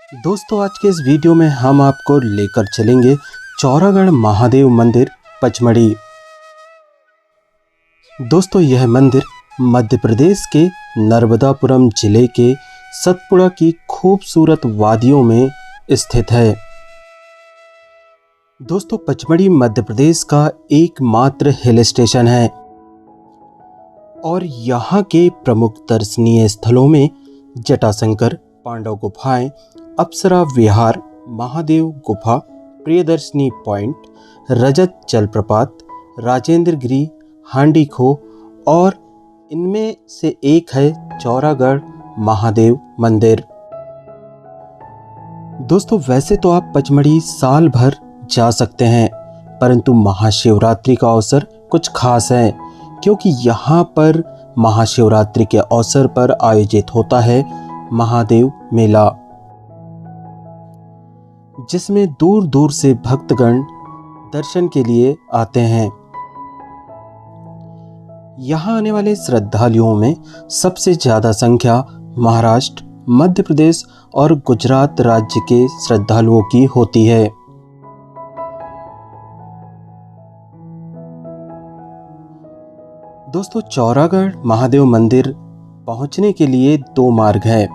दोस्तों आज के इस वीडियो में हम आपको लेकर चलेंगे चौरागढ़ महादेव मंदिर पचमढ़ी। दोस्तों यह मंदिर मध्य प्रदेश के नर्मदापुरम जिले के सतपुड़ा की खूबसूरत वादियों में स्थित है। दोस्तों पचमढ़ी मध्य प्रदेश का एकमात्र हिल स्टेशन है और यहाँ के प्रमुख दर्शनीय स्थलों में जटाशंकर, पांडव गुफाएं, अप्सरा विहार, महादेव गुफा, प्रियदर्शनी पॉइंट, रजत जलप्रपात, राजेंद्र गिरी, हांडी खो और इनमें से एक है चौरागढ़ महादेव मंदिर। दोस्तों वैसे तो आप पचमढ़ी साल भर जा सकते हैं, परंतु महाशिवरात्रि का अवसर कुछ खास है क्योंकि यहाँ पर महाशिवरात्रि के अवसर पर आयोजित होता है महादेव मेला, जिसमें दूर दूर से भक्तगण दर्शन के लिए आते हैं। यहाँ आने वाले श्रद्धालुओं में सबसे ज्यादा संख्या महाराष्ट्र, मध्य प्रदेश और गुजरात राज्य के श्रद्धालुओं की होती है। दोस्तों चौरागढ़ महादेव मंदिर पहुंचने के लिए दो मार्ग है।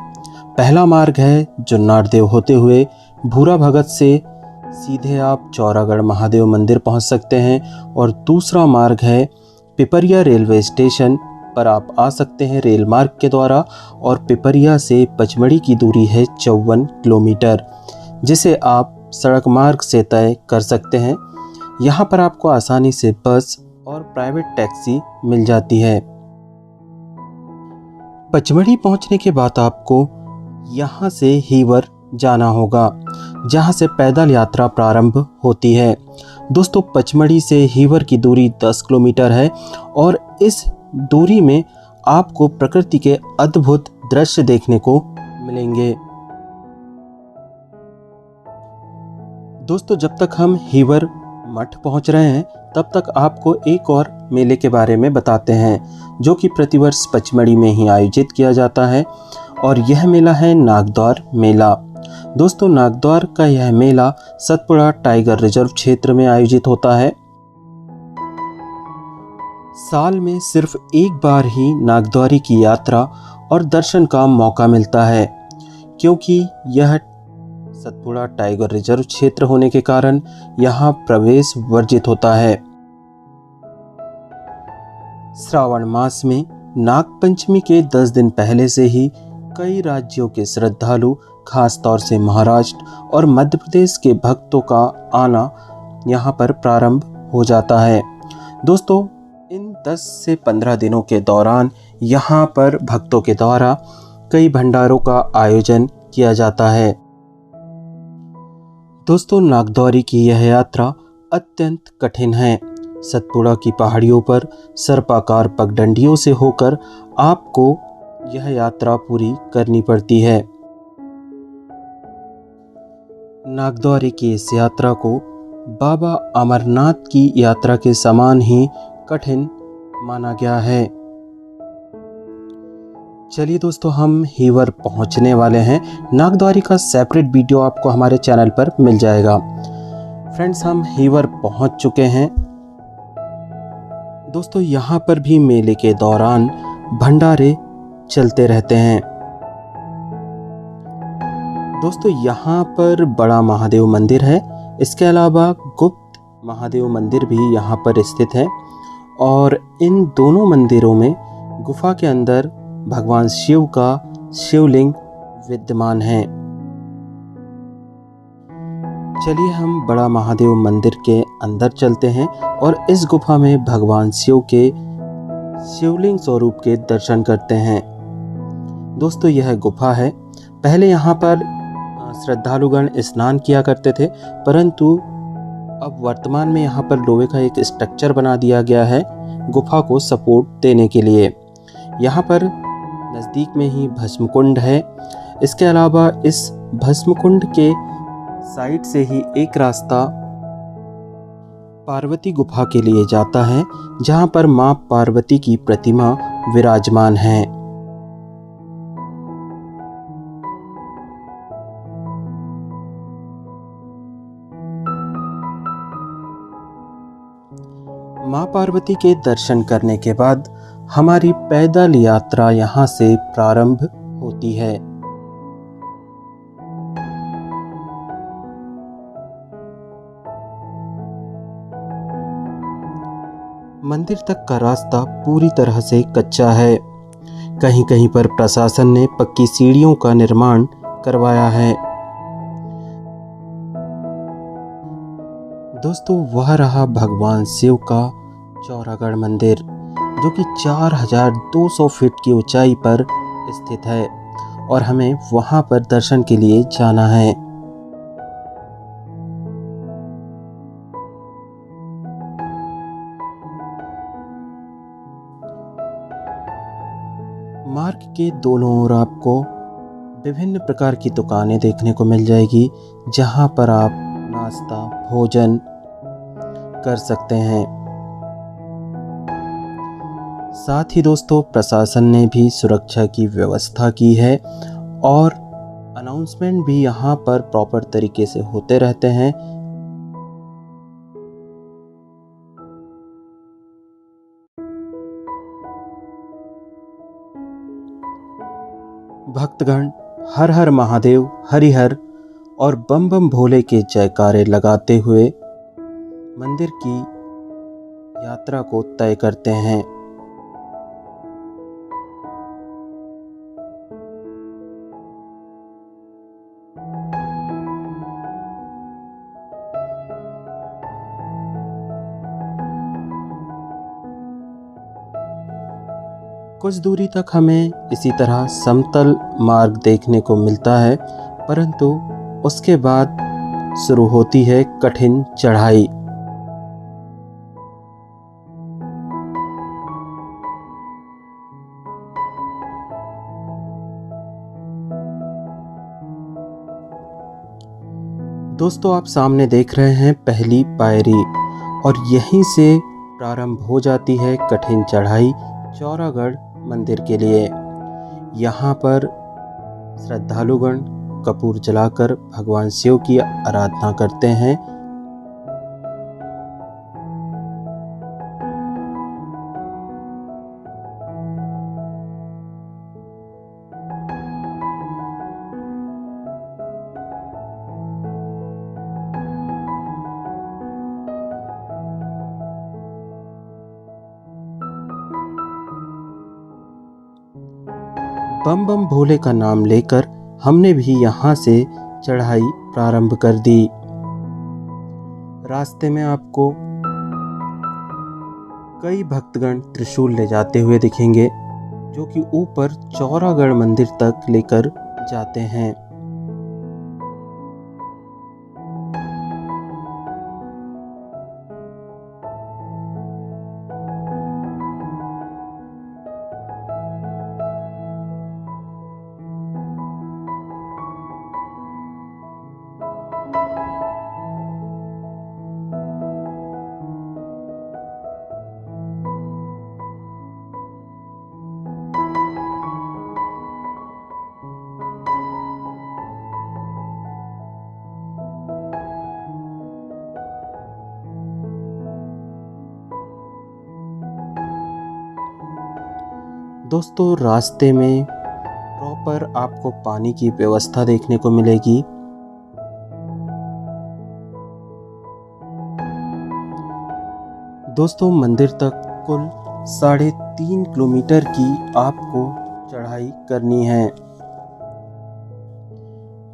पहला मार्ग है जुन्नारदेव होते हुए भूरा भगत से सीधे आप चौरागढ़ महादेव मंदिर पहुंच सकते हैं और दूसरा मार्ग है पिपरिया रेलवे स्टेशन पर आप आ सकते हैं रेल मार्ग के द्वारा और पिपरिया से पचमढ़ी की दूरी है 54 किलोमीटर, जिसे आप सड़क मार्ग से तय कर सकते हैं। यहाँ पर आपको आसानी से बस और प्राइवेट टैक्सी मिल जाती है। पचमढ़ी पहुंचने के बाद आपको यहाँ से हीवर जाना होगा, जहाँ से पैदल यात्रा प्रारंभ होती है। दोस्तों पचमढ़ी से हीवर की दूरी 10 किलोमीटर है और इस दूरी में आपको प्रकृति के अद्भुत दृश्य देखने को मिलेंगे। दोस्तों जब तक हम हीवर मठ पहुंच रहे हैं तब तक आपको एक और मेले के बारे में बताते हैं जो कि प्रतिवर्ष पचमढ़ी में ही आयोजित किया जाता है और यह मेला है नागद्वार मेला। दोस्तों नागद्वार का यह मेला सतपुड़ा टाइगर रिजर्व क्षेत्र में आयोजित होता है। साल में सिर्फ एक बार ही नागद्वारी की यात्रा और दर्शन का मौका मिलता है क्योंकि यह सतपुड़ा टाइगर रिजर्व क्षेत्र होने के कारण यहाँ प्रवेश वर्जित होता है। श्रावण मास में नागपंचमी के 10 दिन पहले से ही कई राज्यों के श्रद्धालु, खास तौर से महाराष्ट्र और मध्य प्रदेश के भक्तों का आना यहाँ पर प्रारंभ हो जाता है। दोस्तों इन 10 से 15 दिनों के दौरान यहाँ पर भक्तों के द्वारा कई भंडारों का आयोजन किया जाता है। दोस्तों नागद्वारी की यह यात्रा अत्यंत कठिन है। सतपुड़ा की पहाड़ियों पर सर्पाकार पगडंडियों से होकर आपको यह यात्रा पूरी करनी पड़ती है। नागद्वारी की इस यात्रा को बाबा अमरनाथ की यात्रा के समान ही कठिन माना गया है। चलिए दोस्तों हम हीवर पहुंचने वाले हैं। नागद्वारी का सेपरेट वीडियो आपको हमारे चैनल पर मिल जाएगा। फ्रेंड्स हम हीवर पहुंच चुके हैं। दोस्तों यहाँ पर भी मेले के दौरान भंडारे चलते रहते हैं। दोस्तों यहाँ पर बड़ा महादेव मंदिर है, इसके अलावा गुप्त महादेव मंदिर भी यहाँ पर स्थित है और इन दोनों मंदिरों में गुफा के अंदर भगवान शिव का शिवलिंग विद्यमान है। चलिए हम बड़ा महादेव मंदिर के अंदर चलते हैं और इस गुफा में भगवान शिव के शिवलिंग स्वरूप के दर्शन करते हैं। दोस्तों यह गुफा है। पहले यहाँ पर श्रद्धालुगण स्नान किया करते थे, परंतु अब वर्तमान में यहाँ पर लोहे का एक स्ट्रक्चर बना दिया गया है गुफा को सपोर्ट देने के लिए। यहाँ पर नज़दीक में ही भस्म कुंड है। इसके अलावा इस भस्म कुंड के साइड से ही एक रास्ता पार्वती गुफा के लिए जाता है, जहाँ पर माँ पार्वती की प्रतिमा विराजमान है। माँ पार्वती के दर्शन करने के बाद हमारी पैदल यात्रा यहाँ से प्रारंभ होती है। मंदिर तक का रास्ता पूरी तरह से कच्चा है। कहीं कहीं पर प्रशासन ने पक्की सीढ़ियों का निर्माण करवाया है। दोस्तों, वह रहा भगवान शिव का चौरागढ़ मंदिर, जो कि 4200 फीट की ऊंचाई पर स्थित है और हमें वहां पर दर्शन के लिए जाना है। मार्ग के दोनों ओर आपको विभिन्न प्रकार की दुकानें देखने को मिल जाएगी, जहां पर आप नाश्ता भोजन कर सकते हैं। साथ ही दोस्तों, प्रशासन ने भी सुरक्षा की व्यवस्था की है और अनाउंसमेंट भी यहाँ पर प्रॉपर तरीके से होते रहते हैं। भक्तगण हर हर महादेव, हरिहर और बम बम भोले के जयकारे लगाते हुए मंदिर की यात्रा को तय करते हैं। कुछ दूरी तक हमें इसी तरह समतल मार्ग देखने को मिलता है, परंतु उसके बाद शुरू होती है कठिन चढ़ाई। दोस्तों, आप सामने देख रहे हैं पहली पायरी और यहीं से प्रारंभ हो जाती है कठिन चढ़ाई चौरागढ़ मंदिर के लिए। यहाँ पर श्रद्धालुगण कपूर जलाकर भगवान शिव की आराधना करते हैं। बम बम भोले का नाम लेकर हमने भी यहाँ से चढ़ाई प्रारंभ कर दी। रास्ते में आपको कई भक्तगण त्रिशूल ले जाते हुए दिखेंगे, जो कि ऊपर चौरागढ़ मंदिर तक लेकर जाते हैं। दोस्तों, रास्ते में प्रॉपर आपको पानी की व्यवस्था देखने को मिलेगी। दोस्तों, मंदिर तक कुल 3.5 किलोमीटर की आपको चढ़ाई करनी है।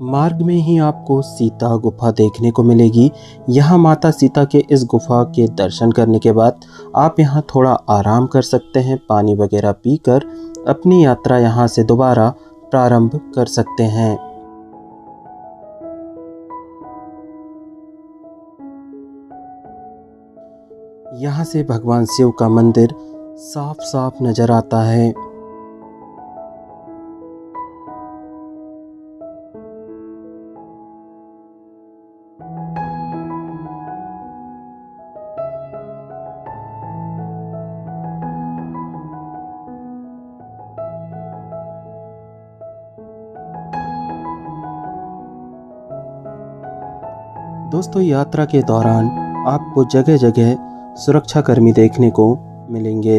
मार्ग में ही आपको सीता गुफा देखने को मिलेगी। यहाँ माता सीता के इस गुफा के दर्शन करने के बाद आप यहाँ थोड़ा आराम कर सकते हैं, पानी वगैरह पीकर अपनी यात्रा यहाँ से दोबारा प्रारंभ कर सकते हैं। यहाँ से भगवान शिव का मंदिर साफ साफ नजर आता है। दोस्तों, यात्रा के दौरान आपको जगह जगह सुरक्षाकर्मी देखने को मिलेंगे।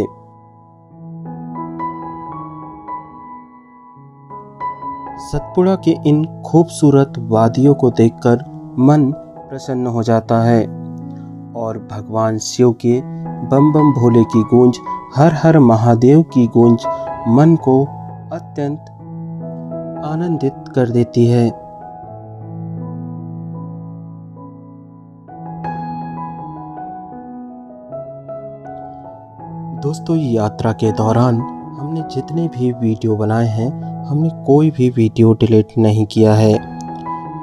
सतपुड़ा के इन खूबसूरत वादियों को देखकर मन प्रसन्न हो जाता है और भगवान शिव के बम बम भोले की गूंज, हर हर महादेव की गूंज मन को अत्यंत आनंदित कर देती है। दोस्तों, यात्रा के दौरान हमने जितने भी वीडियो बनाए हैं, हमने कोई भी वीडियो डिलीट नहीं किया है,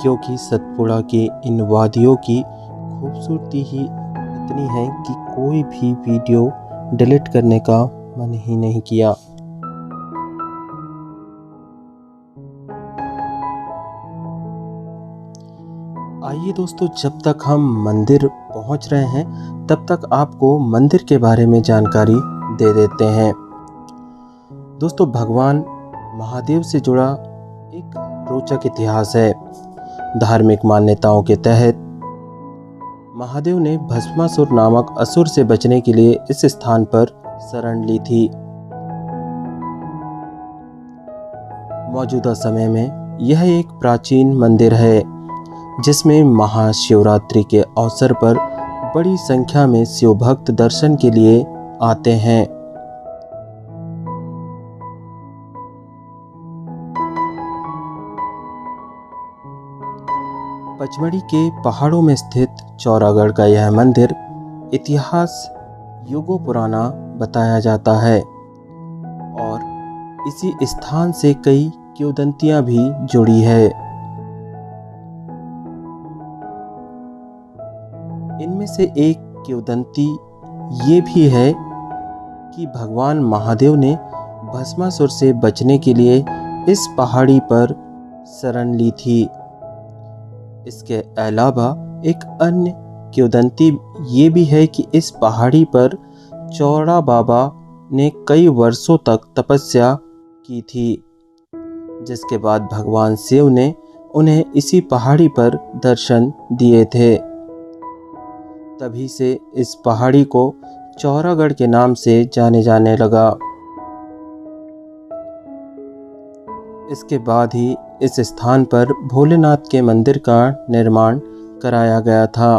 क्योंकि सतपुड़ा के इन वादियों की खूबसूरती ही इतनी है कि कोई भी वीडियो डिलीट करने का मन ही नहीं किया। आइए दोस्तों, जब तक हम मंदिर पहुंच रहे हैं तब तक आपको मंदिर के बारे में जानकारी दे देते हैं। दोस्तों, भगवान महादेव से जुड़ा एक रोचक इतिहास है। धार्मिक मान्यताओं के तहत महादेव ने भस्मासुर नामक असुर से बचने के लिए इस स्थान पर शरण ली थी। मौजूदा समय में यह एक प्राचीन मंदिर है जिसमें महाशिवरात्रि के अवसर पर बड़ी संख्या में शिव भक्त दर्शन के लिए आते हैं। पचमढ़ी के पहाड़ों में स्थित चौरागढ़ का यह मंदिर इतिहास युगों पुराना बताया जाता है और इसी स्थान से कई किंवदंतियां भी जुड़ी है। इनमें से एक किंवदंती ये भी है कि भगवान महादेव ने भस्मासुर से बचने के लिए इस पहाड़ी पर शरण ली थी। इसके अलावा एक अन्य किंवदंती ये भी है कि इस पहाड़ी पर चौड़ा बाबा ने कई वर्षों तक तपस्या की थी, जिसके बाद भगवान शिव ने उन्हें इसी पहाड़ी पर दर्शन दिए थे। तभी से इस पहाड़ी को चौरागढ़ के नाम से जाने लगा। इसके बाद ही इस स्थान पर भोलेनाथ के मंदिर का निर्माण कराया गया था।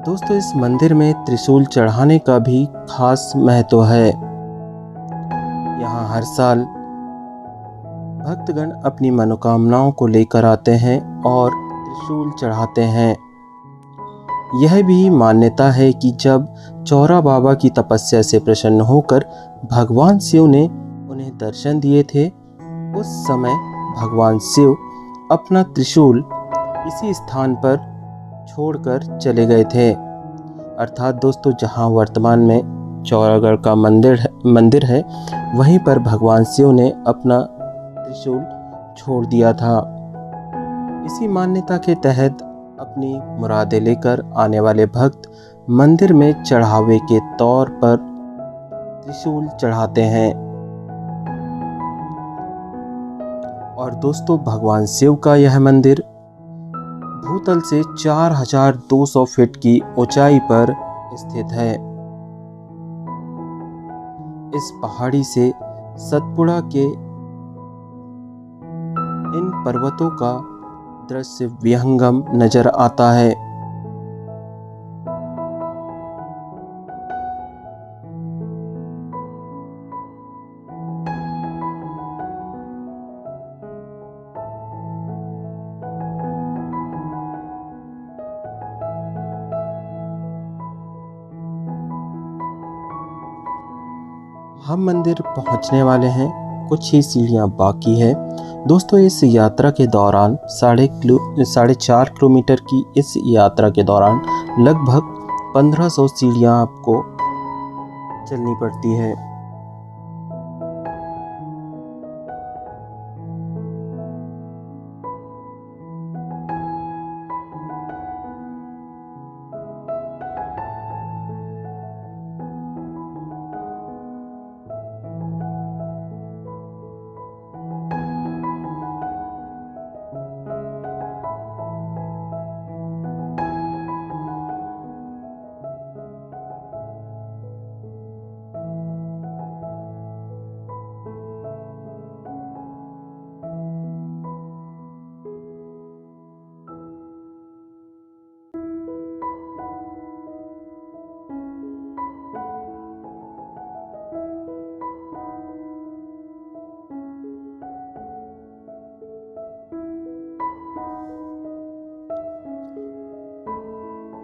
दोस्तों, इस मंदिर में त्रिशूल चढ़ाने का भी खास महत्व है। यहाँ हर साल भक्तगण अपनी मनोकामनाओं को लेकर आते हैं और त्रिशूल चढ़ाते हैं। यह भी मान्यता है कि जब चौरा बाबा की तपस्या से प्रसन्न होकर भगवान शिव ने उन्हें दर्शन दिए थे, उस समय भगवान शिव अपना त्रिशूल इसी स्थान पर छोड़कर चले गए थे। अर्थात दोस्तों, जहां वर्तमान में चौरागढ़ का मंदिर है, वहीं पर भगवान शिव ने अपना त्रिशूल छोड़ दिया था। इसी मान्यता के तहत अपनी मुरादें लेकर आने वाले भक्त मंदिर में चढ़ावे के तौर पर त्रिशूल चढ़ाते हैं। और दोस्तों, भगवान शिव का यह मंदिर भूतल से 4200 फीट की ऊंचाई पर स्थित है। इस पहाड़ी से सतपुड़ा के इन पर्वतों का दृश्य विहंगम नजर आता है। हम मंदिर पहुंचने वाले हैं, कुछ ही सीढ़ियां बाकी है। दोस्तों, इस यात्रा के दौरान 4.5 किलोमीटर की इस यात्रा के दौरान लगभग 1500 सीढ़ियां आपको चलनी पड़ती है।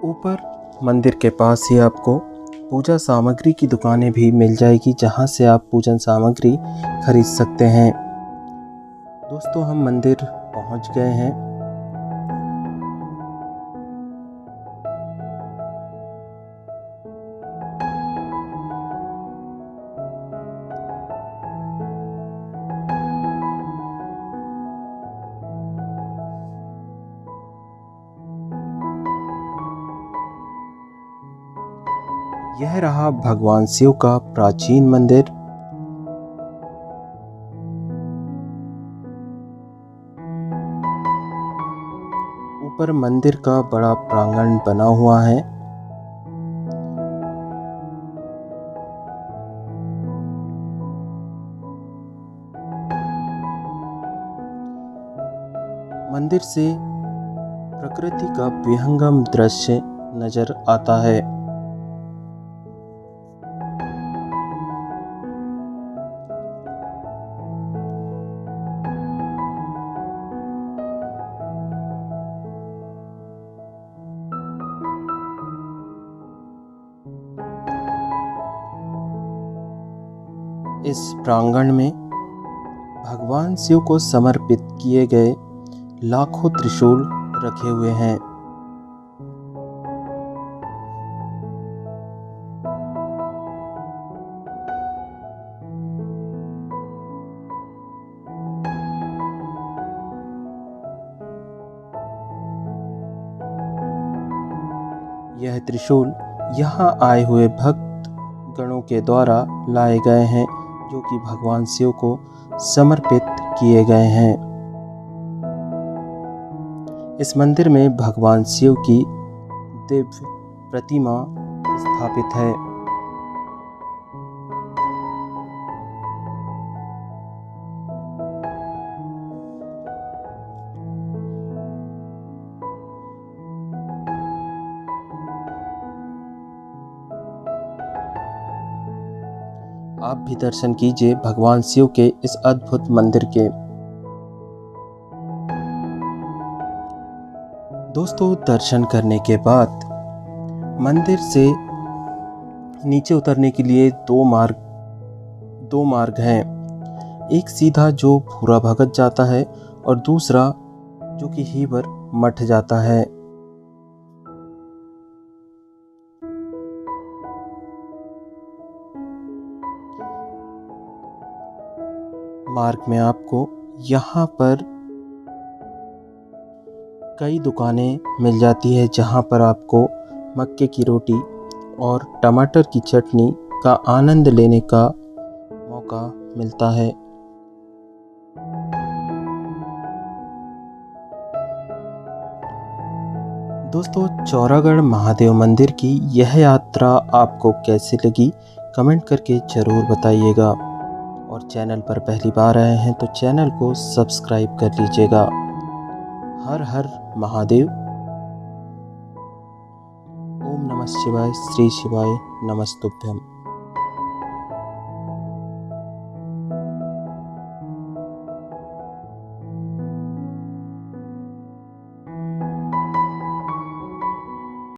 ऊपर मंदिर के पास ही आपको पूजा सामग्री की दुकानें भी मिल जाएगी, जहां से आप पूजन सामग्री खरीद सकते हैं। दोस्तों, हम मंदिर पहुंच गए हैं। यह रहा भगवान शिव का प्राचीन मंदिर। ऊपर मंदिर का बड़ा प्रांगण बना हुआ है। मंदिर से प्रकृति का विहंगम दृश्य नजर आता है। इस प्रांगण में भगवान शिव को समर्पित किए गए लाखों त्रिशूल रखे हुए हैं। यह त्रिशूल यहाँ आए हुए भक्त गणों के द्वारा लाए गए हैं, जो कि भगवान शिव को समर्पित किए गए हैं। इस मंदिर में भगवान शिव की दिव्य प्रतिमा स्थापित है। आप भी दर्शन कीजिए भगवान शिव के इस अद्भुत मंदिर के। दोस्तों, दर्शन करने के बाद मंदिर से नीचे उतरने के लिए दो मार्ग हैं। एक सीधा जो भूरा भगत जाता है और दूसरा जो कि हीवर मठ जाता है। मार्ग में आपको यहाँ पर कई दुकानें मिल जाती है, जहाँ पर आपको मक्के की रोटी और टमाटर की चटनी का आनंद लेने का मौका मिलता है। दोस्तों, चौरागढ़ महादेव मंदिर की यह यात्रा आपको कैसी लगी, कमेंट करके ज़रूर बताइएगा। और चैनल पर पहली बार आए हैं तो चैनल को सब्सक्राइब कर लीजिएगा। हर हर महादेव। ओम नमः शिवाय। श्री शिवाय नमस्तुभ्यम।